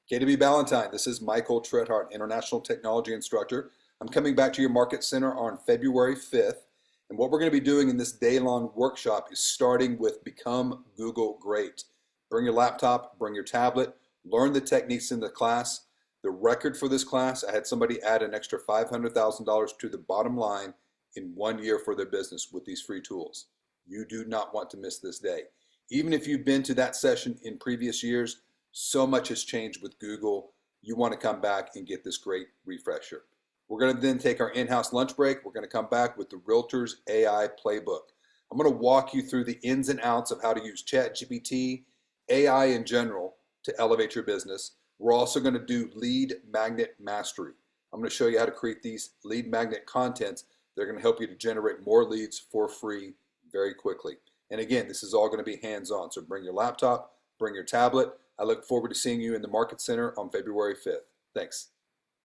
KW Ballantyne, this is Michael Tritthart, International Technology Instructor. I'm coming back to your Market Center on February 5th. And what we're going to be doing in this day-long workshop is starting with Become Google Great. Bring your laptop, bring your tablet, learn the techniques in the class. The record for this class, I had somebody add an extra $500,000 to the bottom line in 1 year for their business with these free tools. You do not want to miss this day. Even if you've been to that session in previous years, so much has changed with Google. You want to come back and get this great refresher. We're going to then take our in-house lunch break. We're going to come back with the Realtor's AI Playbook. I'm going to walk you through the ins and outs of how to use ChatGPT, AI in general, to elevate your business. We're also going to do lead magnet mastery. I'm going to show you how to create these lead magnet contents that are going to help you to generate more leads for free very quickly. And again, this is all going to be hands-on. So bring your laptop, bring your tablet. I look forward to seeing you in the Market Center on February 5th. Thanks.